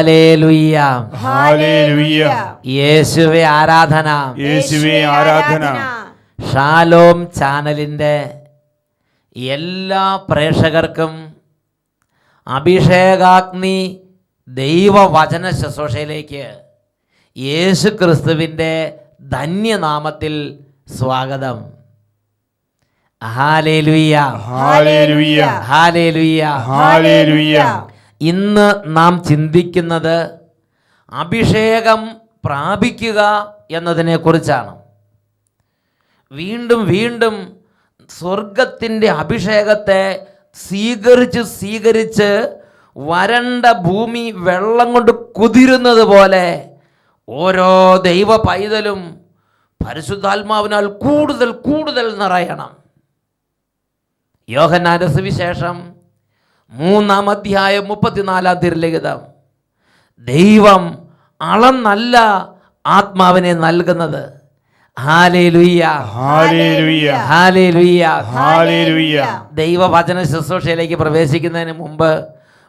Hallelujah, ഹല്ലേലൂയ. യേശുവേ ആരാധന. യേശുവേ ആരാധന. ഷാലോം ചാനലിൻ്റെ എല്ലാ പ്രേക്ഷകർക്കും അഭിഷേകാഗ്നി ദൈവവചന ശുശ്രൂഷയിലേക്ക് യേശു ക്രിസ്തുവിൻ്റെ ധന്യനാമത്തിൽ സ്വാഗതം. ഹല്ലേലൂയ, ഹല്ലേലൂയ, ഹല്ലേലൂയ, ഹല്ലേലൂയ. ഇന്ന് നാം ചിന്തിക്കുന്നത് അഭിഷേകം പ്രാപിക്കുക എന്നതിനെക്കുറിച്ചാണ്. വീണ്ടും വീണ്ടും സ്വർഗത്തിൻ്റെ അഭിഷേകത്തെ സ്വീകരിച്ച് വരണ്ട ഭൂമി വെള്ളം കൊണ്ട് കുതിരുന്നത് പോലെ ഓരോ ദൈവ പൈതലും പരിശുദ്ധാത്മാവിനാൽ കൂടുതൽ കൂടുതൽ നിറയണം. യോഹന്നാന്റെ സുവിശേഷം 3-ാം അധ്യായം 34-ാം തിരുലിഖിതം. ദൈവം അളന്നല്ല ആത്മാവിനെ നൽകുന്നത്. ഹല്ലേലൂയ, ഹല്ലേലൂയ, ഹല്ലേലൂയ, ഹല്ലേലൂയ. ദൈവവചന ശുശ്രൂഷയിലേക്ക് പ്രവേശിക്കുന്നതിന് മുമ്പ്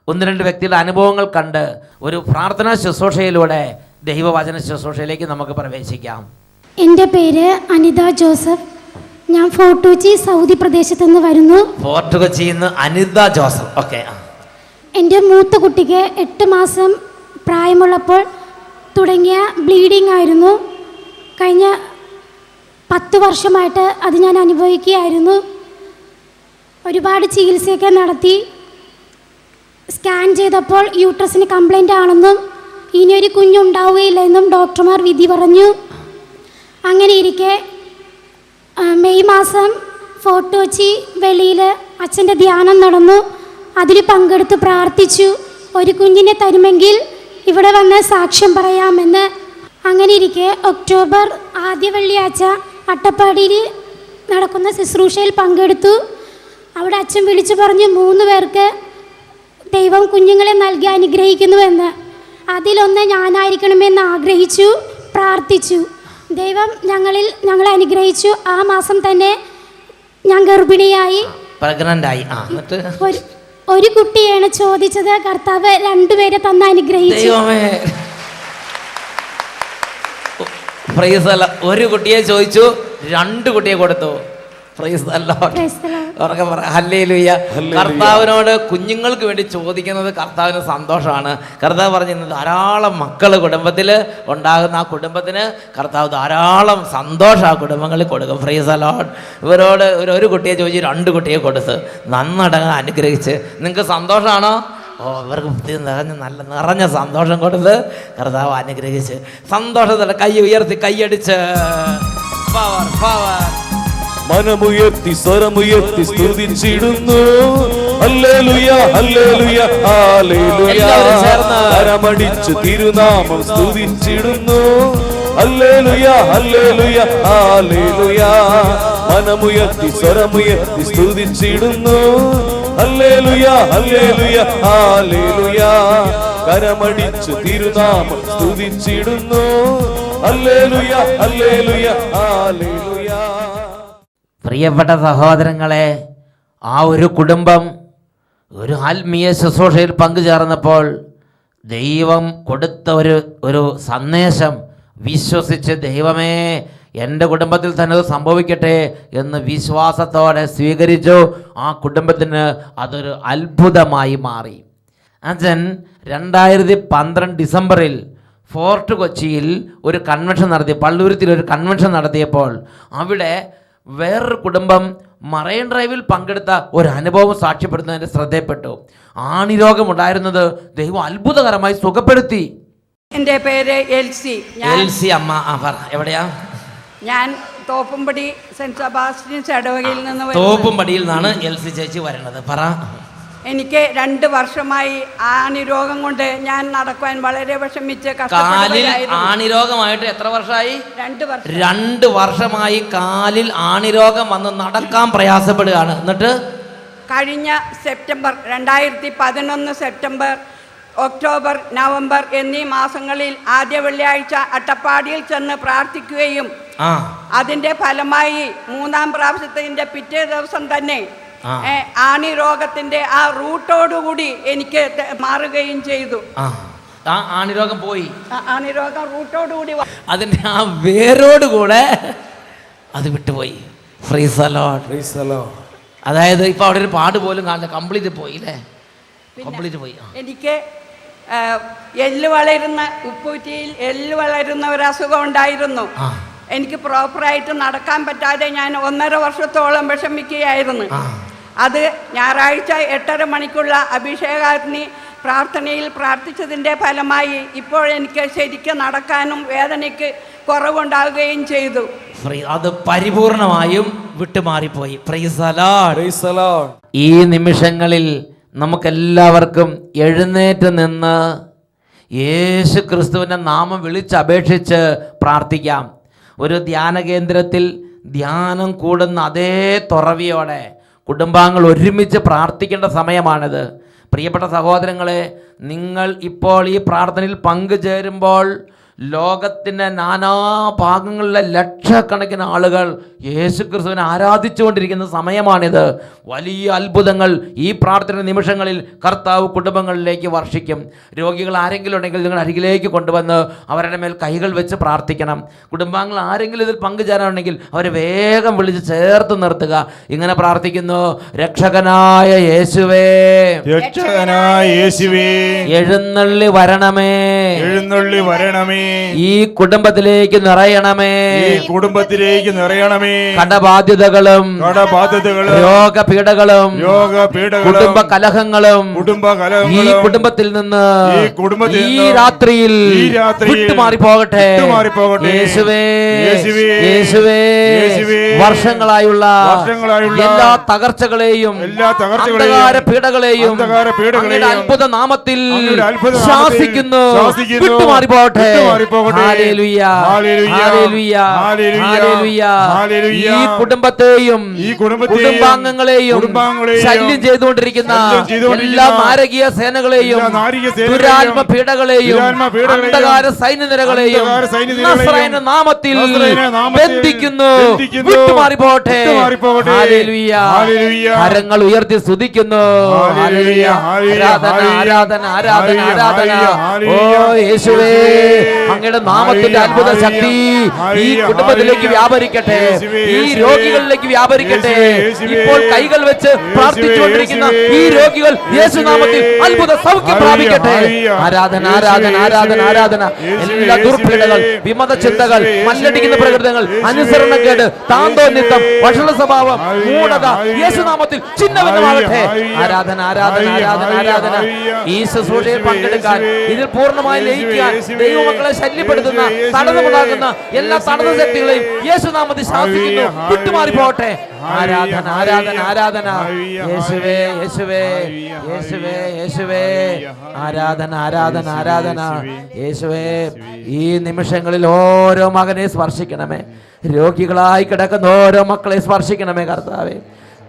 1-2 വ്യക്തികളുടെ അനുഭവങ്ങൾ കണ്ട് ഒരു പ്രാർത്ഥനാ ശുശ്രൂഷയിലൂടെ ദൈവവചന ശുശ്രൂഷയിലേക്ക് നമുക്ക് പ്രവേശിക്കാം. എൻ്റെ പേര് അനിത ജോസഫ്. ഞാൻ ഫോർട്ട് കൊച്ചി സൗദി പ്രദേശത്ത് നിന്ന് വരുന്നു. ഫോർട്ട് കൊച്ചിയിൽ നിന്ന് അനിത ജോസഫ്. ഓക്കെ. എൻ്റെ മൂത്ത കുട്ടിക്ക് 8 മാസം പ്രായമുള്ളപ്പോൾ തുടങ്ങിയ ബ്ലീഡിംഗ് ആയിരുന്നു. കഴിഞ്ഞ 10 വർഷമായിട്ട് അത് ഞാൻ അനുഭവിക്കുകയായിരുന്നു. ഒരുപാട് ചികിത്സയൊക്കെ നടത്തി. സ്കാൻ ചെയ്തപ്പോൾ യൂട്രസിന് കംപ്ലൈൻ്റ് ആണെന്നും ഇനിയൊരു കുഞ്ഞുണ്ടാവുകയില്ലെന്നും ഡോക്ടർമാർ വിധി പറഞ്ഞു. അങ്ങനെ ഇരിക്കെ മെയ് മാസം ഫോർട്ട് കൊച്ചി വെളിയിൽ അച്ഛൻ്റെ ധ്യാനം നടന്നു. അതിൽ പങ്കെടുത്ത് പ്രാർത്ഥിച്ചു, ഒരു കുഞ്ഞിനെ തരുമെങ്കിൽ ഇവിടെ വന്ന് സാക്ഷ്യം പറയാമെന്ന്. അങ്ങനെ ഇരിക്കെ ഒക്ടോബർ ആദ്യ വെള്ളിയാഴ്ച അട്ടപ്പാടിയിൽ നടക്കുന്ന ശുശ്രൂഷയിൽ പങ്കെടുത്തു. അവിടെ അച്ഛൻ വിളിച്ചു പറഞ്ഞു 3 പേർക്ക് ദൈവം കുഞ്ഞുങ്ങളെ നൽകി അനുഗ്രഹിക്കുന്നുവെന്ന്. അതിലൊന്ന് ഞാനായിരിക്കണമെന്ന് ആഗ്രഹിച്ചു, പ്രാർത്ഥിച്ചു. ദൈവം ഞങ്ങളെ അനുഗ്രഹിച്ചു. ആ മാസം തന്നെ ഞാൻ ഗർഭിണിയായി, പ്രഗ്നന്റായി. ഒരു കുട്ടിയാണ് ചോദിച്ചത്. കർത്താവ് 2 പേരെ തന്ന് അനുഗ്രഹിച്ചു. ഒരു കുട്ടിയെ ചോദിച്ചു, 2 കുട്ടിയെ കൊടുത്തു. ഹല്ലേലൂയ. കർത്താവിനോട് കുഞ്ഞുങ്ങൾക്ക് വേണ്ടി ചോദിക്കുന്നത് കർത്താവിന് സന്തോഷമാണ്. കർത്താവ് പറഞ്ഞിരുന്നത് ധാരാളം മക്കൾ കുടുംബത്തിൽ ഉണ്ടാകുന്ന ആ കുടുംബത്തിന് കർത്താവ് ധാരാളം സന്തോഷം ആ കുടുംബങ്ങളിൽ കൊടുക്കും. Price the Lord. ഇവരോട് ഒരു കുട്ടിയെ ചോദിച്ച് 2 കുട്ടിയെ കൊടുത്ത് നന്നടങ്ങ് അനുഗ്രഹിച്ച്. നിങ്ങൾക്ക് സന്തോഷമാണോ? ഇവർക്ക് നിറഞ്ഞ സന്തോഷം കൊടുത്ത് കർത്താവ് അനുഗ്രഹിച്ച് സന്തോഷത്തോടെ കൈ ഉയർത്തി കൈയടിച്ച് പവർ പവർ മനമുയർത്തി സ്വരമുയർത്തി സ്തുതിച്ചിടുന്നു. ഹല്ലേലൂയ, ഹല്ലേലൂയ, ഹല്ലേലൂയ. കരമടിച്ച് തിരുനാമം സ്തുതിച്ചിടുന്നു. ഹല്ലേലൂയ, ഹല്ലേലൂയ, ഹല്ലേലൂയ. മനമുയർത്തി സ്വരമുയർത്തി സ്തുതിച്ചിടുന്നു. ഹല്ലേലൂയ, ഹല്ലേലൂയ, ഹല്ലേലൂയ. കരമടിച്ച് തിരുനാമം സ്തുതിച്ചിടുന്നു. ഹല്ലേലൂയ, ഹല്ലേലൂയ, ഹല്ലേലൂയ. പ്രിയപ്പെട്ട സഹോദരങ്ങളെ, ആ ഒരു കുടുംബം ഒരു ആത്മീയ ശുശ്രൂഷയിൽ പങ്കുചേർന്നപ്പോൾ ദൈവം കൊടുത്ത ഒരു സന്ദേശം വിശ്വസിച്ച്, ദൈവമേ എൻ്റെ കുടുംബത്തിൽ തന്നെ അത് സംഭവിക്കട്ടെ എന്ന് വിശ്വാസത്തോടെ സ്വീകരിച്ചു. ആ കുടുംബത്തിന് അതൊരു അത്ഭുതമായി മാറി. അച്ഛൻ 2012 ഡിസംബറിൽ ഫോർട്ട് കൊച്ചിയിൽ ഒരു കൺവെൻഷൻ നടത്തി, പള്ളുരുത്തിൽ ഒരു കൺവെൻഷൻ നടത്തിയപ്പോൾ അവിടെ വേറൊരു കുടുംബം മറൈൻ ഡ്രൈവിൽ പങ്കെടുത്ത ഒരു അനുഭവം സാക്ഷ്യപ്പെടുന്നതിൻ്റെ ശ്രദ്ധയപ്പെട്ടു. ആണിരോഗമുണ്ടായിരുന്നത് ദൈവം അത്ഭുതകരമായി സുഖപ്പെടുത്തി. എൻ്റെ പേര് എൽസി. എൽസി അമ്മ. എവിടെയാ? ഞാൻ തോപ്പുംപടി സെൻറ്റ് സെബാസ്റ്റ്യൻസ് ഇടവകയിൽ നിന്ന്. തോപ്പുംപടിയിൽ നിന്നാണ് എൽസി ചേച്ചി വരുന്നത്. പറ. എനിക്ക് 2 വർഷമായി ആണിരോഗം കൊണ്ട് ഞാൻ നടക്കുവാൻ വളരെ വിഷമിച്ച് കാലിൽ ആണിരോഗമായിട്ട് എത്ര വർഷമായി? 2 വർഷമായി കാലിൽ ആണിരോഗം വന്ന് നടക്കാൻ പ്രയാസപ്പെടുകയാണ്. എന്നിട്ട് കഴിഞ്ഞ സെപ്റ്റംബർ 2011 സെപ്റ്റംബർ, ഒക്ടോബർ, നവംബർ എന്നീ മാസങ്ങളിൽ ആദ്യ വെള്ളിയാഴ്ച അട്ടപ്പാടിയിൽ ചെന്ന് പ്രാർത്ഥിക്കുകയും അതിൻ്റെ ഫലമായി 3-ാം പ്രാവശ്യത്തിൻ്റെ പിറ്റേ ദിവസം തന്നെ ആണി രോഗത്തിന്റെ ആ റൂട്ടോടുകൂടി എനിക്ക് മാറുകയും ചെയ്തു. ആ ആണിരോഗം പോയി. ആണിരോഗം റൂട്ടോടുകൂടി അതിൻ്റെ ആ വേരോട് കൂടെ അത് വിട്ടുപോയി. Price the Lord. Praise the Lord. അതായത് ഇപ്പൊ അവിടെ ഒരു പാട് പോലും കാണില്ല, കംപ്ലീറ്റ് പോയി അല്ലേ, കംപ്ലീറ്റ് പോയി. എനിക്ക് എല്ല് വളരുന്ന ഉപ്പൂറ്റിയിൽ എല്ല് വളരുന്ന ഒരു അസുഖം ഉണ്ടായിരുന്നു. എനിക്ക് പ്രോപ്പറായിട്ട് നടക്കാൻ പറ്റാതെ ഞാൻ 1.5 വർഷത്തോളം വിഷമിക്കുകയായിരുന്നു. അത് ഞായറാഴ്ച 8:30 മണിക്കുള്ള അഭിഷേകാഗ്നി പ്രാർത്ഥനയിൽ പ്രാർത്ഥിച്ചതിൻ്റെ ഫലമായി ഇപ്പോൾ എനിക്ക് ശരിക്കും നടക്കാനും വേദനയ്ക്ക് കുറവുണ്ടാവുകയും ചെയ്തു. അത് പരിപൂർണമായും വിട്ടുമാറിപ്പോയി. Praise the Lord. Praise the Lord. ഈ നിമിഷങ്ങളിൽ നമുക്കെല്ലാവർക്കും എഴുന്നേറ്റ് നിന്ന് യേശു ക്രിസ്തുവിൻ്റെ നാമം വിളിച്ചപേക്ഷിച്ച് പ്രാർത്ഥിക്കാം. ഒരു ധ്യാന കേന്ദ്രത്തിൽ ധ്യാനം കൂടുന്ന അതേ തുറവിയോടെ കുടുംബാംഗങ്ങൾ ഒരുമിച്ച് പ്രാർത്ഥിക്കേണ്ട സമയമാണിത്. പ്രിയപ്പെട്ട സഹോദരങ്ങളെ, നിങ്ങൾ ഇപ്പോൾ ഈ പ്രാർത്ഥനയിൽ പങ്കുചേരുമ്പോൾ ലോകത്തിൻ്റെ നാനാഭാഗങ്ങളിലെ ലക്ഷക്കണക്കിന് ആളുകൾ യേശു ക്രിസ്തുവിനെ ആരാധിച്ചുകൊണ്ടിരിക്കുന്ന സമയമാണിത്. വലിയ അത്ഭുതങ്ങൾ ഈ പ്രാർത്ഥന നിമിഷങ്ങളിൽ കർത്താവ് കുടുംബങ്ങളിലേക്ക് വർഷിക്കും. രോഗികൾ ആരെങ്കിലും ഉണ്ടെങ്കിൽ നിങ്ങൾ അരികിലേക്ക് കൊണ്ടുവന്ന് അവരുടെ മേൽ കൈകൾ വെച്ച് പ്രാർത്ഥിക്കണം. കുടുംബാംഗങ്ങൾ ആരെങ്കിലും ഇതിൽ പങ്കുചേരാനുണ്ടെങ്കിൽ അവരെ വേഗം വിളിച്ച് ചേർത്ത് നിർത്തുക. ഇങ്ങനെ പ്രാർത്ഥിക്കുന്നു: രക്ഷകനായ യേശുവേ, രക്ഷകനായ യേശുവേ, എഴുന്നള്ളി വരണമേ, എഴുന്നള്ളി വരണമേ, ഈ കുടുംബത്തിലേക്ക് നിറയണമേ, ഈ കുടുംബത്തിലേക്ക് നിറയണമേ. കടബാധ്യതകളും കടബാധ്യതകളും രോഗപീഠകളും രോഗപീഠകളും കുടുംബ കലഹങ്ങളും ഈ കുടുംബത്തിൽ നിന്ന് ഈ രാത്രിയിൽ വിട്ടുമാറി പോകട്ടെ. യേശുവേ, യേശുവേ, വർഷങ്ങളായുള്ള എല്ലാ തകർച്ചകളെയും അന്ധകാര പീഠകളെയും അങ്ങയുടെ അത്ഭുത നാമത്തിൽ ശാസിക്കുന്നു. വിട്ടുമാറി പോകട്ടെ. ഹല്ലേലൂയ, ഹല്ലേലൂയ, ഹല്ലേലൂയ. ഈ കുടുംബത്തെയും കുടുംബാംഗങ്ങളെയും ശല്യം ചെയ്തുകൊണ്ടിരിക്കുന്ന എല്ലാ നാരകീയ സേനകളെയും ദുരാത്മ പീഠകളെയും അന്ധകാര സൈന്യനിരകളെയും നസ്രായന നാമത്തിൽ ബന്ധിക്കുന്നു. വിട്ടുമാറി പോകട്ടെ. ഹല്ലേലൂയ. കരങ്ങൾ ഉയർത്തി സ്തുതിക്കുന്നു. ഹല്ലേലൂയ. ആരാധന, ആരാധന, ആരാധന, ആരാധന. ഓ യേശുവേ, അങ്ങയുടെ നാമത്തിന്റെ അത്ഭുത ശക്തി ഈ കുടുംബത്തിലേക്ക് വ്യാപരിക്കട്ടെ, ഈ രോഗികളിലേക്ക് വ്യാപരിക്കട്ടെ. ഇപ്പോൾ കൈകൾ വെച്ച് പ്രാർത്ഥിച്ചുകൊണ്ടിരിക്കുന്ന ഈ രോഗികൾ യേശുനാമത്തിൽ അത്ഭുത സൗഖ്യം പ്രാപിക്കട്ടെ. ആരാധന, ആരാധന, ആരാധന, ആരാധന. എല്ലാ ദുർപീഠകൾ, വിമത ചിന്തകൾ, മല്ലടിക്കുന്ന പ്രകൃതങ്ങൾ, അനുസരണക്കേട്, താന്തോന്നിത്തം, വഷള സ്വഭാവം, മൂഢത യേശുനാമത്തിൽ ചിഹ്നഭിന്നമാകട്ടെ. ആരാധന, ആരാധന, ആരാധന, ആരാധന. ഈ ശുശ്രൂഷയിൽ പങ്കെടുക്കാൻ, ഇതിൽ പൂർണ്ണമായി ലയിക്കാൻ ദൈവമക്കളെ ശല്യപ്പെടുത്തുന്ന, തടസ്സമുണ്ടാകുന്ന എല്ലാ തടസ്സ ശക്തികളെയും യേശുനാമത്തിൽ ശാസിക്കുന്നു. വിട്ടുമാറി പോകട്ടെ. ആരാധന, ആരാധന, ആരാധന. യേശുവേ, യേശുവേ, യേശുവേ, യേശുവേ. ആരാധന, ആരാധന, ആരാധന. യേശുവേ, ഈ നിമിഷങ്ങളിൽ ഓരോ മകനെ സ്പർശിക്കണമേ. രോഗികളായി കിടക്കുന്ന ഓരോ മക്കളെ സ്പർശിക്കണമേ കർത്താവേ.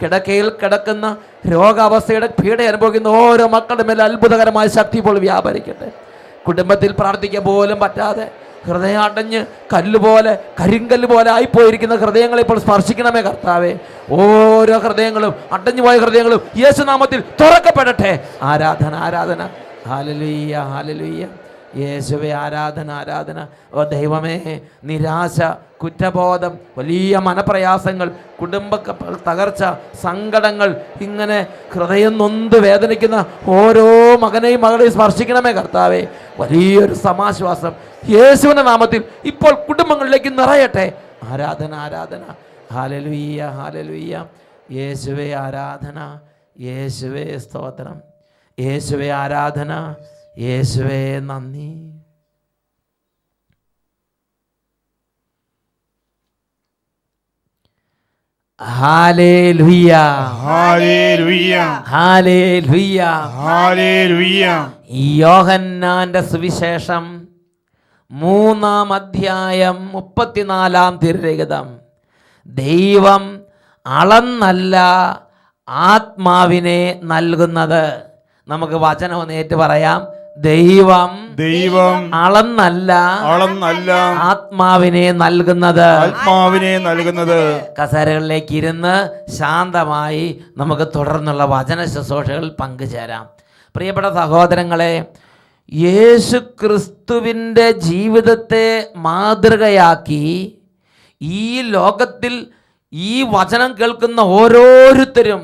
കിടക്കയിൽ കിടക്കുന്ന രോഗാവസ്ഥയുടെ പീഡ അനുഭവിക്കുന്ന ഓരോ മക്കളുടെ മേൽ അത്ഭുതകരമായ ശക്തി ഇപ്പോൾ വ്യാപരിക്കട്ടെ. കുടുംബത്തിൽ പ്രാർത്ഥിക്കാൻ പോലും പറ്റാതെ ഹൃദയം അടഞ്ഞ് കല്ലുപോലെ, കരിങ്കല്ല് പോലെ ആയിപ്പോയിരിക്കുന്ന ഹൃദയങ്ങളെ ഇപ്പോൾ സ്പർശിക്കണമേ കർത്താവേ. ഓരോ ഹൃദയങ്ങളും, അടഞ്ഞുപോയ ഹൃദയങ്ങളും യേശുനാമത്തിൽ തുറക്കപ്പെടട്ടെ. ആരാധന, ആരാധന. ഹല്ലേലൂയ, ഹല്ലേലൂയ. യേശുവേ, ആരാധന, ആരാധന. ഓ ദൈവമേ, നിരാശ, കുറ്റബോധം, വലിയ മനപ്രയാസങ്ങൾ, കുടുംബ തകർച്ച, സങ്കടങ്ങൾ, ഇങ്ങനെ ഹൃദയം നൊന്ത് വേദനിക്കുന്ന ഓരോ മകനെയും മകളെയും സ്പർശിക്കണമേ കർത്താവേ. വലിയൊരു സമാശ്വാസം യേശുവിന്റെ നാമത്തിൽ ഇപ്പോൾ കുടുംബങ്ങളിലേക്ക് നിറയട്ടെ. ആരാധന, ആരാധന. ഹല്ലേലൂയ, ഹല്ലേലൂയ. യേശുവേ ആരാധന, യേശുവേ സ്തോത്രം, യേശുവേ ആരാധന, യേശുവേ നന്ദി. ഹല്ലേലൂയ, ഹല്ലേലൂയ, ഹല്ലേലൂയ, ഹല്ലേലൂയ. യോഹന്നാന്റെ സുവിശേഷം 3-ാം അധ്യായം 34-ാം തിരുലിഖിതം. ദൈവം അളന്നല്ല ആത്മാവിനെ നൽകുന്നത്. നമുക്ക് വചനം ഒന്ന് ഏറ്റു പറയാം. ദൈവം അളന്നല്ല ആത്മാവിനെ നൽകുന്നത്. കസേരകളിലേക്ക് ഇരുന്ന് ശാന്തമായി നമുക്ക് തുടർന്നുള്ള വചന ശുശ്രൂഷകളിൽ പങ്കുചേരാം. പ്രിയപ്പെട്ട സഹോദരങ്ങളെ, യേശു ക്രിസ്തുവിൻ്റെ ജീവിതത്തെ മാതൃകയാക്കി ഈ ലോകത്തിൽ ഈ വചനം കേൾക്കുന്ന ഓരോരുത്തരും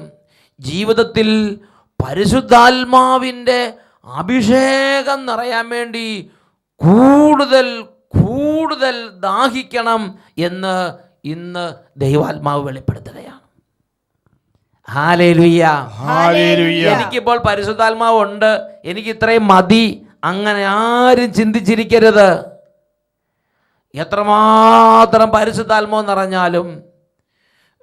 ജീവിതത്തിൽ പരിശുദ്ധാത്മാവിൻ്റെ അഭിഷേകം നിറയാൻ വേണ്ടി കൂടുതൽ കൂടുതൽ ദാഹിക്കണം എന്ന് ഇന്ന് ദൈവാത്മാവ് വെളിപ്പെടുത്തുകയാണ്. ഹല്ലേലൂയ. ഹല്ലേലൂയ. എനിക്കിപ്പോൾ പരിശുദ്ധാത്മാവ് ഉണ്ട്, എനിക്ക് ഇത്രയും മതി, അങ്ങനെ ആരും ചിന്തിച്ചിരിക്കരുത്. എത്രമാത്രം പരിശുദ്ധാത്മാവ് നിറഞ്ഞാലും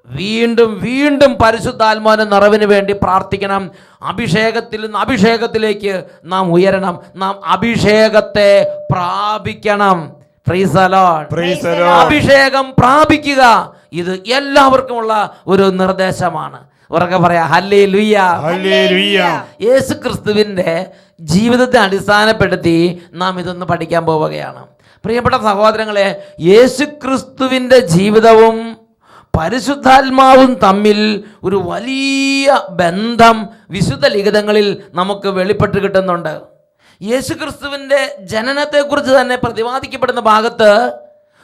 വീണ്ടും വീണ്ടും പരിശുദ്ധാത്മാവിന്റെ നിറവിന് വേണ്ടി പ്രാർത്ഥിക്കണം. അഭിഷേകത്തിൽ നിന്ന് അഭിഷേകത്തിലേക്ക് നാം ഉയരണം, നാം അഭിഷേകത്തെ പ്രാപിക്കണം. Praise the Lord. Praise the Lord. അഭിഷേകം പ്രാപിക്കുക, ഇത് എല്ലാവർക്കുമുള്ള ഒരു നിർദ്ദേശമാണ്. ഉറക്കെ പറയാ ഹല്ലേലൂയ. ഹല്ലേലൂയ. യേശു ക്രിസ്തുവിൻ്റെ ജീവിതത്തെ അടിസ്ഥാനപ്പെടുത്തി നാം ഇതൊന്ന് പഠിക്കാൻ പോവുകയാണ്. പ്രിയപ്പെട്ട സഹോദരങ്ങളെ, യേശു ക്രിസ്തുവിൻ്റെ ജീവിതവും പരിശുദ്ധാത്മാവും തമ്മിൽ ഒരു വലിയ ബന്ധം വിശുദ്ധ ലിഖിതങ്ങളിൽ നമുക്ക് വെളിപ്പെട്ട് കിട്ടുന്നുണ്ട്. യേശു ക്രിസ്തുവിൻ്റെ ജനനത്തെക്കുറിച്ച് തന്നെ പ്രതിപാദിക്കപ്പെടുന്ന ഭാഗത്ത്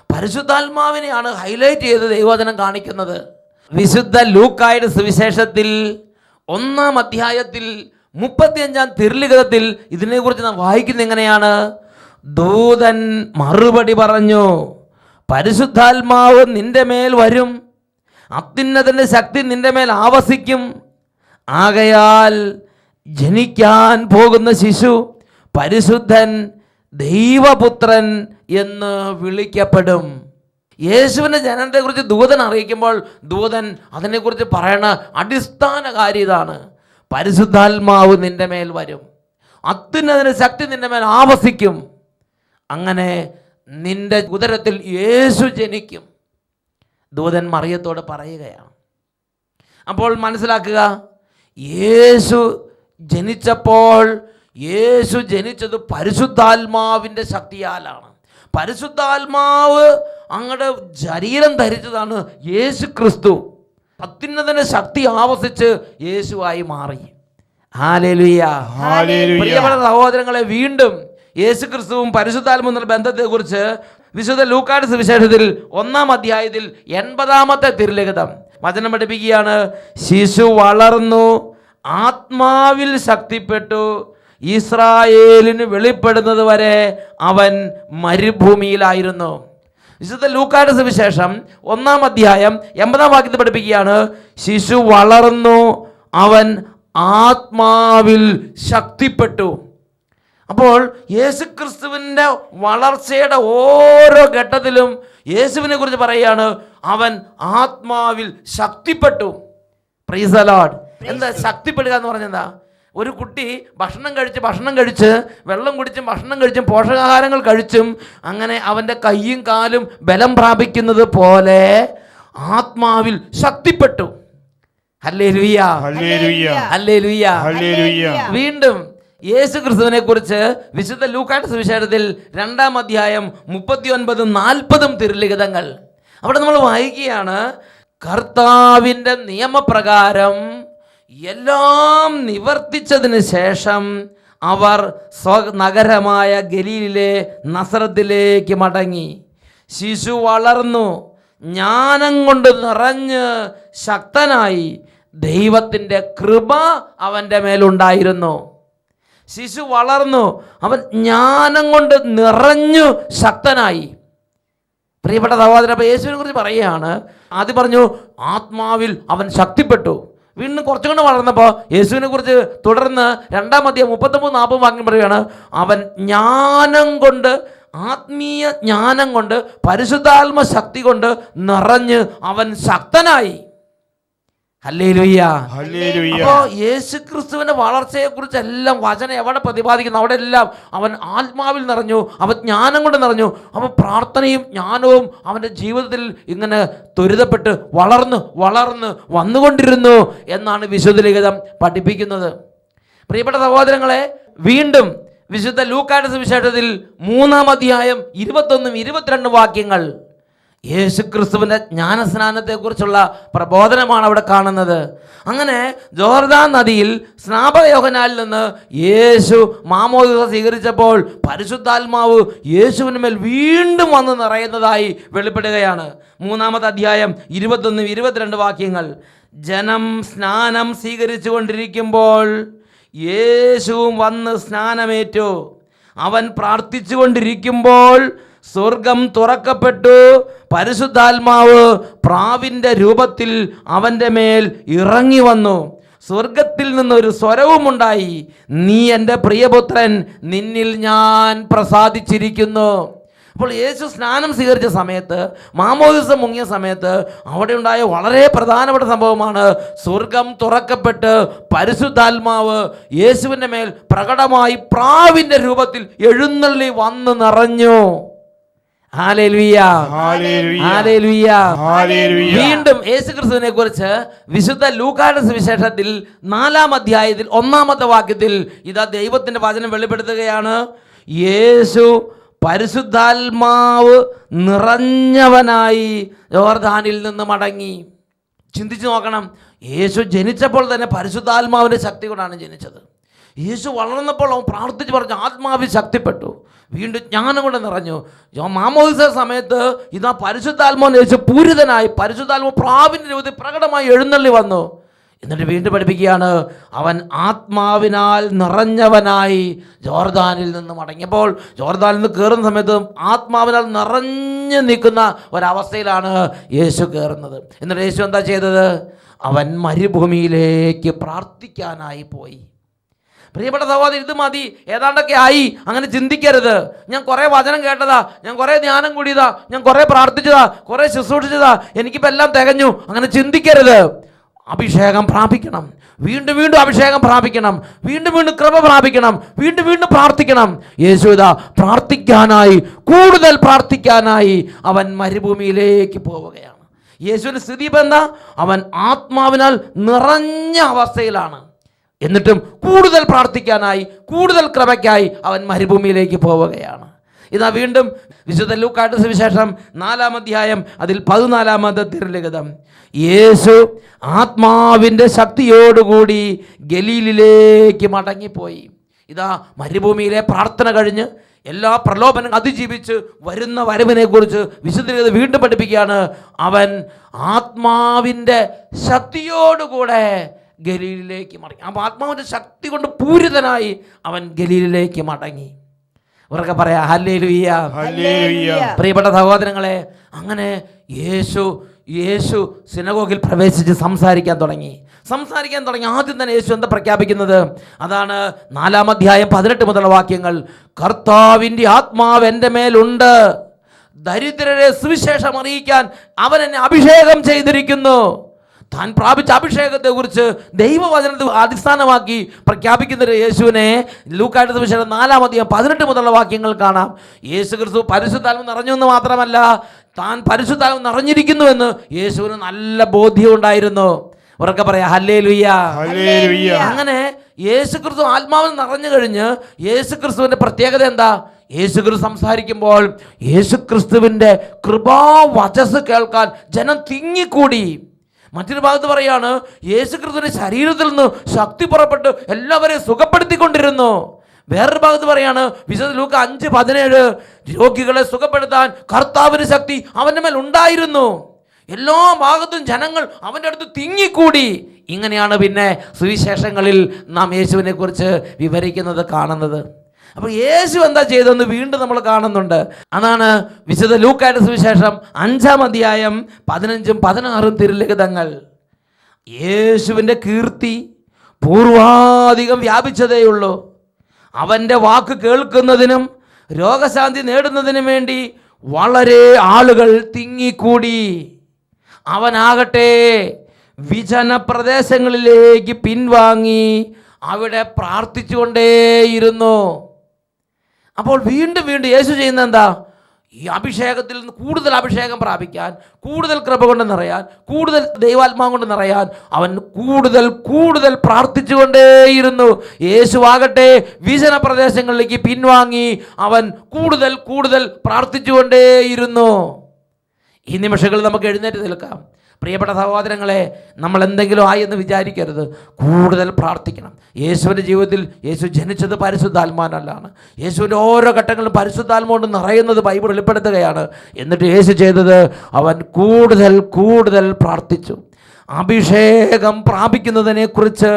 പരിശുദ്ധാത്മാവിനെയാണ് ഹൈലൈറ്റ് ചെയ്ത് ദൈവവചനം കാണിക്കുന്നത്. വിശുദ്ധ ലൂക്കായുടെ സുവിശേഷത്തിൽ 1-ാം അധ്യായത്തിൽ 35-ാം തിരുലിഖിതത്തിൽ ഇതിനെക്കുറിച്ച് നാം വായിക്കുന്നത് എങ്ങനെയാണ്? ദൂതൻ മറുപടി പറഞ്ഞു, പരിശുദ്ധാത്മാവ് നിന്റെ മേൽ വരും, അത്യുന്നതന്റെ ശക്തി നിന്റെ മേൽ ആവസിക്കും, ആകയാൽ ജനിക്കാൻ പോകുന്ന ശിശു പരിശുദ്ധൻ ദൈവപുത്രൻ എന്ന് വിളിക്കപ്പെടും. യേശുവിൻ്റെ ജനനത്തെക്കുറിച്ച് ദൂതൻ അറിയിക്കുമ്പോൾ ദൂതൻ അതിനെക്കുറിച്ച് പറയണ അടിസ്ഥാന കാര്യം ഇതാണ്: പരിശുദ്ധാത്മാവ് നിന്റെ മേൽ വരും, അത്യുന്നതന്റെ ശക്തി നിന്റെ മേൽ ആവസിക്കും, അങ്ങനെ നിന്റെ ഉദരത്തിൽ യേശു ജനിക്കും. ദൂതൻ മറിയത്തോട് പറയുകയാണ്. അപ്പോൾ മനസ്സിലാക്കുക, യേശു ജനിച്ചപ്പോൾ യേശു ജനിച്ചത് പരിശുദ്ധാത്മാവിൻ്റെ ശക്തിയാലാണ്. പരിശുദ്ധാത്മാവ് അങ്ങടെ ശരീരം ധരിച്ചതാണ് യേശു ക്രിസ്തു. അത്യുന്നതന്റെ ശക്തി ആവസിച്ച് യേശുവായി മാറി. ഹല്ലേലൂയ. ഹല്ലേലൂയ. പ്രിയപ്പെട്ട സഹോദരങ്ങളെ, വീണ്ടും യേശു ക്രിസ്തുവും പരിശുദ്ധാത്മാവും തമ്മിലുള്ള ബന്ധത്തെക്കുറിച്ച് വിശുദ്ധ ലൂക്കായുടെ സുവിശേഷത്തിൽ 1-ാം അധ്യായത്തിൽ 80-ാമത്തെ തിരുലിഖിതം വചനം പഠിപ്പിക്കുകയാണ്. ശിശു വളർന്നു, ആത്മാവിൽ ശക്തിപ്പെട്ടു, ഇസ്രായേലിന് വെളിപ്പെടുന്നത് വരെ അവൻ മരുഭൂമിയിലായിരുന്നു. വിശുദ്ധ ലൂക്കായുടെ സുവിശേഷം 1-ാം അധ്യായം 80-ാം വാക്യത്തിൽ പഠിപ്പിക്കുകയാണ്, ശിശു വളർന്നു, അവൻ ആത്മാവിൽ ശക്തിപ്പെട്ടു. അപ്പോൾ യേശുക്രിസ്തുവിൻ്റെ വളർച്ചയുടെ ഓരോ ഘട്ടത്തിലും യേശുവിനെ കുറിച്ച് പറയുകയാണ്, അവൻ ആത്മാവിൽ ശക്തിപ്പെട്ടു. Price the Lord. എന്താ ശക്തിപ്പെടുക എന്ന് പറഞ്ഞെന്താ? ഒരു കുട്ടി ഭക്ഷണം കഴിച്ച് വെള്ളം കുടിച്ചും ഭക്ഷണം കഴിച്ചും പോഷകാഹാരങ്ങൾ കഴിച്ചും അങ്ങനെ അവൻ്റെ കൈയും കാലും ബലം പ്രാപിക്കുന്നത് പോലെ ആത്മാവിൽ ശക്തിപ്പെട്ടു. ഹല്ലേലൂയ. ഹല്ലേലൂയ. ഹല്ലേലൂയ. ഹല്ലേലൂയ. വീണ്ടും യേശു ക്രിസ്തുവിനെ കുറിച്ച് വിശുദ്ധ ലൂക്കായുടെ സുവിശേഷത്തിൽ 2-ാം അധ്യായം 39-40 തിരുലിഖിതങ്ങൾ അവിടെ നമ്മൾ വായിക്കുകയാണ്, കർത്താവിൻ്റെ നിയമപ്രകാരം എല്ലാം നിവർത്തിച്ചതിന് ശേഷം അവർ സ്വനഗരമായ ഗലീലിലെ നസറത്തിലേക്ക് മടങ്ങി. ശിശു വളർന്നു, ജ്ഞാനം കൊണ്ട് നിറഞ്ഞ് ശക്തനായി, ദൈവത്തിൻ്റെ കൃപ അവൻ്റെ മേലുണ്ടായിരുന്നു. ശിശു വളർന്നു, അവൻ ജ്ഞാനം കൊണ്ട് നിറഞ്ഞു ശക്തനായി. പ്രിയപ്പെട്ട സഹോദരൻ, അപ്പോൾ യേശുവിനെ കുറിച്ച് പറയുകയാണ്. ആദ്യം പറഞ്ഞു ആത്മാവിൽ അവൻ ശക്തിപ്പെട്ടു. വീണ്ടും കുറച്ചും കൂടെ വളർന്നപ്പോൾ യേശുവിനെ കുറിച്ച് തുടർന്ന് 2-ാം അധ്യായം 33-40 വാക്യം പറയുകയാണ്, അവൻ ജ്ഞാനം കൊണ്ട്, ആത്മീയ ജ്ഞാനം കൊണ്ട്, പരിശുദ്ധാത്മ ശക്തി കൊണ്ട് നിറഞ്ഞ് അവൻ ശക്തനായി. ഹല്ലേലൂയ. ഹല്ലേലൂയ. അപ്പോൾ യേശുക്രിസ്തുവിന്റെ വളർച്ചയെക്കുറിച്ച് എല്ലാം വചനം എവിടെ പ്രതിപാദിക്കുന്നു അവിടെ എല്ലാം അവൻ ആത്മാവിൽ നിറഞ്ഞു, അവൻ ജ്ഞാനം കൊണ്ട് നിറഞ്ഞു. അപ്പോൾ പ്രാർത്ഥനയും ജ്ഞാനവും അവൻ്റെ ജീവിതത്തിൽ ഇങ്ങനെ ത്വരിതപ്പെട്ട് വളർന്ന് വന്നുകൊണ്ടിരുന്നു എന്നാണ് വിശുദ്ധ ലിഖിതം പഠിപ്പിക്കുന്നത്. പ്രിയപ്പെട്ട സഹോദരങ്ങളെ, വീണ്ടും വിശുദ്ധ ലൂക്കായുടെ സുവിശേഷത്തിൽ 3-ാം അധ്യായം 21-22 വാക്യങ്ങൾ യേശുക്രിസ്തുവിൻ്റെ ജ്ഞാനസ്നാനത്തെക്കുറിച്ചുള്ള പ്രബോധനമാണ് അവിടെ കാണുന്നത്. അങ്ങനെ ജോർദാൻ നദിയിൽ സ്നാപക യോഹന്നാനിൽ നിന്ന് യേശു മാമോദിസ സ്വീകരിച്ചപ്പോൾ പരിശുദ്ധാത്മാവ് യേശുവിന് മേൽ വീണ്ടും വന്ന് നിറയുന്നതായി വെളിപ്പെടുകയാണ്. 3-ാമത്തെ അധ്യായം 21-22 വാക്യങ്ങൾ. ജനം സ്നാനം സ്വീകരിച്ചു കൊണ്ടിരിക്കുമ്പോൾ യേശുവും വന്ന് സ്നാനമേറ്റു. അവൻ പ്രാർത്ഥിച്ചു കൊണ്ടിരിക്കുമ്പോൾ സ്വർഗം തുറക്കപ്പെട്ടു. പരിശുദ്ധാത്മാവ് പ്രാവിൻ്റെ രൂപത്തിൽ അവൻ്റെ മേൽ ഇറങ്ങി വന്നു. സ്വർഗത്തിൽ നിന്നൊരു സ്വരവുമുണ്ടായി, നീ എൻ്റെ പ്രിയപുത്രൻ, നിന്നിൽ ഞാൻ പ്രസാദിച്ചിരിക്കുന്നു. അപ്പോൾ യേശു സ്നാനം സ്വീകരിച്ച സമയത്ത്, മാമോദിസ മുങ്ങിയ സമയത്ത് അവിടെ ഉണ്ടായ വളരെ പ്രധാനപ്പെട്ട സംഭവമാണ് സ്വർഗം തുറക്കപ്പെട്ട് പരിശുദ്ധാത്മാവ് യേശുവിൻ്റെ മേൽ പ്രകടമായി പ്രാവിൻ്റെ രൂപത്തിൽ എഴുന്നള്ളി വന്ന് നിറഞ്ഞു. ഹല്ലേലൂയ, ഹല്ലേലൂയ, ഹല്ലേലൂയ. വീണ്ടും യേശുക്രിസ്തുവിനെ കുറിച്ച് വിശുദ്ധ ലൂക്കായുടെ സുവിശേഷത്തിൽ 4-ാം അധ്യായത്തിൽ 1-ാമത്തെ വാക്യത്തിൽ ഇതാ ദൈവത്തിൻ്റെ വചനം വെളിപ്പെടുത്തുകയാണ്. യേശു പരിശുദ്ധാത്മാവ് നിറഞ്ഞവനായി യോർദാനിൽ നിന്ന് മടങ്ങി. ചിന്തിച്ചു നോക്കണം, യേശു ജനിച്ചപ്പോൾ തന്നെ പരിശുദ്ധാത്മാവിൻ്റെ ശക്തി കൊണ്ടാണ് ജനിച്ചത്. യേശു വളർന്നപ്പോൾ അവൻ പ്രാർത്ഥിച്ച് പറഞ്ഞു, ആത്മാവിൽ ശക്തിപ്പെട്ടു, വീണ്ടും ജ്ഞാനം കൊണ്ട് നിറഞ്ഞു. മാമോദിസ സമയത്ത് ഇതാ പരിശുദ്ധാത്മാവിനെ യേശു പൂരിതനായി, പരിശുദ്ധാത്മാവ് പ്രാവിൻ്റെ രൂപത്തിൽ പ്രകടമായി എഴുന്നള്ളി വന്നു. എന്നിട്ട് വീണ്ടും പഠിപ്പിക്കുകയാണ്, അവൻ ആത്മാവിനാൽ നിറഞ്ഞവനായി ജോർദാനിൽ നിന്ന് മടങ്ങിയപ്പോൾ ജോർദാനിൽ നിന്ന് കയറുന്ന സമയത്ത് ആത്മാവിനാൽ നിറഞ്ഞു നിൽക്കുന്ന ഒരവസ്ഥയിലാണ് യേശു കയറുന്നത്. എന്നിട്ട് യേശു എന്താ ചെയ്തത്? അവൻ മരുഭൂമിയിലേക്ക് പ്രാർത്ഥിക്കാനായി പോയി. പ്രിയപ്പെട്ട സഹോദരി, ഇത് മതി, ഏതാണ്ടൊക്കെ ആയി, അങ്ങനെ ചിന്തിക്കരുത്. ഞാൻ കുറേ വചനം കേട്ടതാ, ഞാൻ കുറേ ധ്യാനം കൂടിയതാ, ഞാൻ കുറേ പ്രാർത്ഥിച്ചതാ, കുറേ ശുശ്രൂഷിച്ചതാ, എനിക്കിപ്പോൾ എല്ലാം തികഞ്ഞു, അങ്ങനെ ചിന്തിക്കരുത്. അഭിഷേകം പ്രാപിക്കണം, വീണ്ടും വീണ്ടും അഭിഷേകം പ്രാപിക്കണം, വീണ്ടും വീണ്ടും കൃപ പ്രാപിക്കണം, വീണ്ടും വീണ്ടും പ്രാർത്ഥിക്കണം. യേശു ഇതാ പ്രാർത്ഥിക്കാനായി, കൂടുതൽ പ്രാർത്ഥിക്കാനായി അവൻ മരുഭൂമിയിലേക്ക് പോവുകയാണ്. യേശുവിൻ്റെ സ്ഥിതി ഇപ്പം എന്താ? അവൻ ആത്മാവിനാൽ നിറഞ്ഞ അവസ്ഥയിലാണ്. എന്നിട്ടും കൂടുതൽ പ്രാർത്ഥിക്കാനായി, കൂടുതൽ കൃപയ്ക്കായി അവൻ മരുഭൂമിയിലേക്ക് പോവുകയാണ്. ഇതാ വീണ്ടും വിശുദ്ധ ലൂക്കായുടെ സുവിശേഷം 4-ാം അധ്യായം അതിൽ 14-ാമത്തെ തിരുലിഖിതം. യേശു ആത്മാവിൻ്റെ ശക്തിയോടുകൂടി ഗലീലിലേക്ക് മടങ്ങിപ്പോയി. ഇതാ മരുഭൂമിയിലെ പ്രാർത്ഥന കഴിഞ്ഞ് എല്ലാ പ്രലോഭനം അതിജീവിച്ച് വരുന്ന വരവിനെ കുറിച്ച് വിശുദ്ധ വീണ്ടും പഠിപ്പിക്കുകയാണ്. അവൻ ആത്മാവിൻ്റെ ശക്തിയോടുകൂടെ ഗലീലിലേക്ക് മടങ്ങി. അപ്പോൾ ആത്മാവിൻ്റെ ശക്തി കൊണ്ട് പൂരിതനായി അവൻ ഗലീലിലേക്ക് മടങ്ങി. ഉറക്കെ പറയാ ഹല്ലേലൂയ, ഹല്ലേലൂയ. പ്രിയപ്പെട്ട സഹോദരങ്ങളെ, അങ്ങനെ യേശു സിനഗോഗിൽ പ്രവേശിച്ച് സംസാരിക്കാൻ തുടങ്ങി. ആദ്യം തന്നെ യേശു എന്താ പ്രഖ്യാപിക്കുന്നത്? അതാണ് 4-ാം അധ്യായം 18 മുതലുള്ള വാക്യങ്ങൾ. കർത്താവിൻ്റെ ആത്മാവ് എൻ്റെ മേലുണ്ട്, ദരിദ്രരെ സുവിശേഷം അറിയിക്കാൻ അവൻ എന്നെ അഭിഷേകം ചെയ്തിരിക്കുന്നു. താൻ പ്രാപിച്ച അഭിഷേകത്തെക്കുറിച്ച് ദൈവവചനത്തെ അടിസ്ഥാനമാക്കി പ്രഖ്യാപിക്കുന്ന യേശുവിനെ ലൂക്കായുടെ സുവിശേഷം 4-ാം അധ്യായം 18 മുതലുള്ള വാക്യങ്ങൾ കാണാം. യേശു ക്രിസ്തു പരിശുദ്ധാത്മാവ് നിറഞ്ഞു എന്ന് മാത്രമല്ല, താൻ പരിശുദ്ധാത്മാവ് നിറഞ്ഞിരിക്കുന്നുവെന്ന് യേശുവിന് നല്ല ബോധ്യമുണ്ടായിരുന്നു. ഉറക്കെ പറയാ ഹല്ലേലൂയ, ഹല്ലേലൂയ. അങ്ങനെ യേശു ക്രിസ്തു ആത്മാവിൽ നിറഞ്ഞു കഴിഞ്ഞ് യേശു ക്രിസ്തുവിൻ്റെ പ്രത്യേകത എന്താ? യേശു ക്രിസ്തു സംസാരിക്കുമ്പോൾ യേശു ക്രിസ്തുവിൻ്റെ കൃപാവചസ് കേൾക്കാൻ ജനം തിങ്ങിക്കൂടി. മറ്റൊരു ഭാഗത്ത് പറയാണ്, യേശു ക്രിസ്തുവിന്റെ ശരീരത്തിൽ നിന്ന് ശക്തി പുറപ്പെട്ട് എല്ലാവരെയും സുഖപ്പെടുത്തിക്കൊണ്ടിരുന്നു. വേറൊരു ഭാഗത്ത് പറയാണ്, വിശുദ്ധ ലൂക്ക 5:17, രോഗികളെ സുഖപ്പെടുത്താൻ കർത്താവിന്റെ ശക്തി അവൻ്റെ മേൽ ഉണ്ടായിരുന്നു. എല്ലാ ഭാഗത്തും ജനങ്ങൾ അവൻ്റെ അടുത്ത് തിങ്ങിക്കൂടി. ഇങ്ങനെയാണ് പിന്നെ സുവിശേഷങ്ങളിൽ നാം യേശുവിനെ കുറിച്ച് വിവരിക്കുന്നത്, കാണുന്നത്. അപ്പോൾ യേശു എന്താ ചെയ്തതെന്ന് വീണ്ടും നമ്മൾ കാണുന്നുണ്ട്. അതാണ് വിശുദ്ധ ലൂക്കായുടെ സുവിശേഷം 5-ാം അധ്യായം 15-ഉം 16-ഉം തിരുലിഖിതങ്ങൾ. യേശുവിൻ്റെ കീർത്തി പൂർവാധികം വ്യാപിച്ചതേയുള്ളൂ. അവൻ്റെ വാക്ക് കേൾക്കുന്നതിനും രോഗശാന്തി നേടുന്നതിനും വേണ്ടി വളരെ ആളുകൾ തിങ്ങിക്കൂടി. അവനാകട്ടെ വിജന പ്രദേശങ്ങളിലേക്ക് പിൻവാങ്ങി അവിടെ പ്രാർത്ഥിച്ചുകൊണ്ടേയിരുന്നു. അപ്പോൾ വീണ്ടും വീണ്ടും യേശു ചെയ്യുന്ന എന്താ? ഈ അഭിഷേകത്തിൽ നിന്ന് കൂടുതൽ അഭിഷേകം പ്രാപിക്കാൻ, കൂടുതൽ കൃപ കൊണ്ട് നിറയാൻ, കൂടുതൽ ദൈവാത്മാവ് കൊണ്ട് നിറയാൻ അവൻ കൂടുതൽ പ്രാർത്ഥിച്ചുകൊണ്ടേയിരുന്നു. യേശുവാകട്ടെ വിജന പ്രദേശങ്ങളിലേക്ക് പിൻവാങ്ങി അവൻ കൂടുതൽ പ്രാർത്ഥിച്ചുകൊണ്ടേയിരുന്നു. ഈ നിമിഷങ്ങളിൽ നമുക്ക് എഴുന്നേറ്റ് നിൽക്കാം. പ്രിയപ്പെട്ട സഹോദരങ്ങളെ, നമ്മൾ എന്തെങ്കിലും ആയി എന്ന് വിചാരിക്കരുത്. കൂടുതൽ പ്രാർത്ഥിക്കണം. യേശുവിൻ്റെ ജീവിതത്തിൽ യേശു ജനിച്ചത് പരിശുദ്ധാത്മാവിനാലാണ്. യേശുവിൻ്റെ ഓരോ ഘട്ടങ്ങളിലും പരിശുദ്ധാത്മ കൊണ്ട് നിറയുന്നത് ബൈബിൾ വെളിപ്പെടുത്തുകയാണ്. എന്നിട്ട് യേശു ചെയ്തത്, അവൻ കൂടുതൽ കൂടുതൽ പ്രാർത്ഥിച്ചു. അഭിഷേകം പ്രാപിക്കുന്നതിനെക്കുറിച്ച്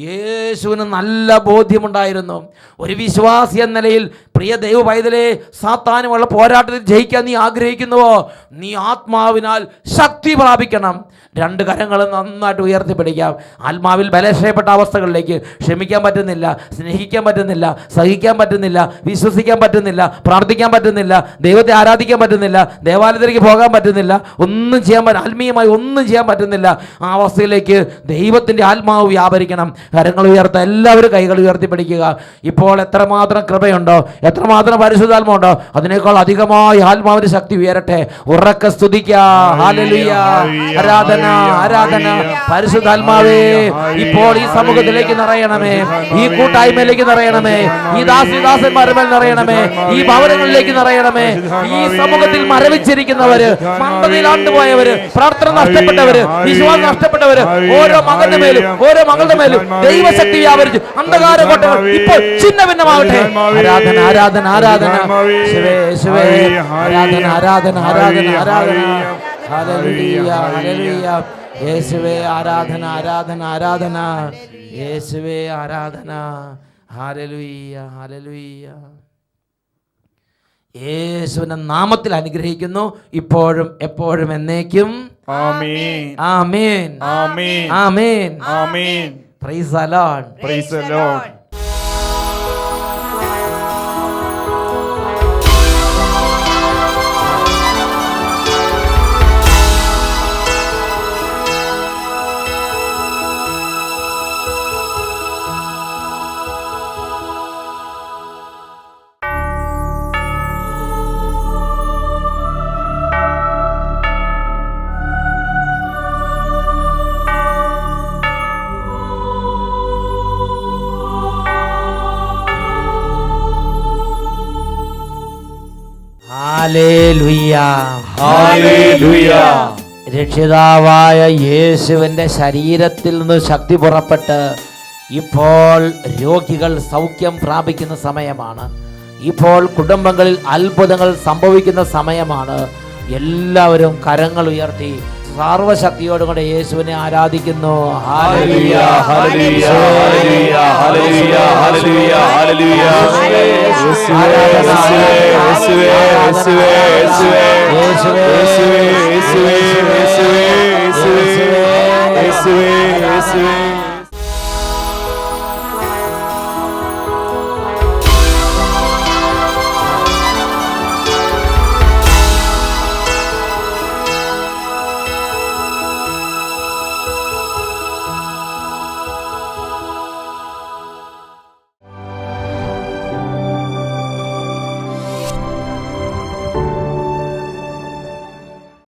യേശുവിന് നല്ല ബോധ്യമുണ്ടായിരുന്നു. ഒരു വിശ്വാസി എന്ന നിലയിൽ, പ്രിയ ദൈവ പൈതലേ, സാത്താനുമുള്ള പോരാട്ടത്തിൽ ജയിക്കാൻ നീ ആഗ്രഹിക്കുന്നുവോ, നീ ആത്മാവിനാൽ ശക്തി പ്രാപിക്കണം. രണ്ട് കരങ്ങളും നന്നായിട്ട് ഉയർത്തിപ്പിടിക്കാം. ആത്മാവിൽ ബലക്ഷയപ്പെട്ട അവസ്ഥകളിലേക്ക് ക്ഷമിക്കാൻ പറ്റുന്നില്ല, സ്നേഹിക്കാൻ പറ്റുന്നില്ല, സഹിക്കാൻ പറ്റുന്നില്ല, വിശ്വസിക്കാൻ പറ്റുന്നില്ല, പ്രാർത്ഥിക്കാൻ പറ്റുന്നില്ല, ദൈവത്തെ ആരാധിക്കാൻ പറ്റുന്നില്ല, ദേവാലയത്തിലേക്ക് പോകാൻ പറ്റുന്നില്ല, ഒന്നും ചെയ്യാൻ ആത്മീയമായി ഒന്നും ചെയ്യാൻ പറ്റുന്നില്ല. ആ അവസ്ഥയിലേക്ക് ദൈവത്തിൻ്റെ ആത്മാവ് വ്യാപരിക്കണം. കരങ്ങൾ ഉയർത്താൻ എല്ലാവരും കൈകൾ ഉയർത്തിപ്പിടിക്കുക. ഇപ്പോൾ എത്രമാത്രം കൃപയുണ്ടോ, എത്രമാത്രം പരിശുദ്ധാത്മാവുണ്ടോ, അതിനേക്കാൾ അധികമായി ആത്മാവിന്റെ ശക്തി ഉയരട്ടെ. ഉറക്ക സ്തുതിക്കുക. ഹല്ലേലൂയ, ആരാധന, ആരാധന. പരിശുദ്ധാത്മാവേ, ഇപ്പോൾ ഈ സമൂഹത്തിലേക്ക് നിറയണമേ, ഈ കൂട്ടായ്മയിലേക്ക് നിറയണമേ, ഈ ദാസിദാസന്മാരുടെ മേൽ നിറയണമേ, ഈ ഭവനങ്ങളിലേക്ക് നിറയണമേ. ഈ സമൂഹത്തിൽ മരവിച്ചിരിക്കുന്നവര്, മന്ദതയിലാണ്ടുപോയവര്, പ്രാർത്ഥന നഷ്ടപ്പെട്ടവര്, വിശ്വാസം നഷ്ടപ്പെട്ടവര്, ഓരോ മകന്റെ മേലും ഓരോ മകളുടെ മേലും ദൈവശക്തി വ്യാപരിച്ച് അന്ധകാര കോട്ടകൾ ഇപ്പോൾ ചിന്ന ഭിന്നമാവട്ടെ. ആരാധന, ആരാധന, ആരാധന. ശിവേ, ശിവേ, ആരാധന, ആരാധന, ആരാധന, ആരാധന. ഹല്ലേലൂയ, ഹല്ലേലൂയ. യേശുവേ ആരാധന, ആരാധന, ആരാധന. യേശുവേ ആരാധന. ഹല്ലേലൂയ, ഹല്ലേലൂയ. യേശുവിന്റെ നാമത്തിൽ അനുഗ്രഹിക്കുന്നു, ഇപ്പോഴും എപ്പോഴും എന്നേക്കും. ആമേൻ, ആമേൻ, ആമേൻ, ആമേൻ, ആമേൻ. Praise the Lord. Praise the Lord. ഹല്ലേലൂയ, ഹല്ലേലൂയ. രക്ഷിതാവായ യേശുവിൻ്റെ ശരീരത്തിൽ നിന്ന് ശക്തി പുറപ്പെട്ട് ഇപ്പോൾ രോഗികൾ സൗഖ്യം പ്രാപിക്കുന്ന സമയമാണ്. ഇപ്പോൾ കുടുംബങ്ങളിൽ അത്ഭുതങ്ങൾ സംഭവിക്കുന്ന സമയമാണ്. എല്ലാവരും കരങ്ങൾ ഉയർത്തി സർവശക്തിയോടുകൂടെ യേശുവിനെ ആരാധിക്കുന്നു. ഹല്ലേലൂയ, ഹല്ലേലൂയ, ഹല്ലേലൂയ, ഹല്ലേലൂയ, ഹല്ലേലൂയ, ഹല്ലേലൂയ. യേശുവേ, യേശുവേ, യേശുവേ, യേശുവേ, യേശുവേ, യേശുവേ, യേശുവേ, യേശുവേ, യേശുവേ, യേശുവേ, യേശുവേ, യേശുവേ.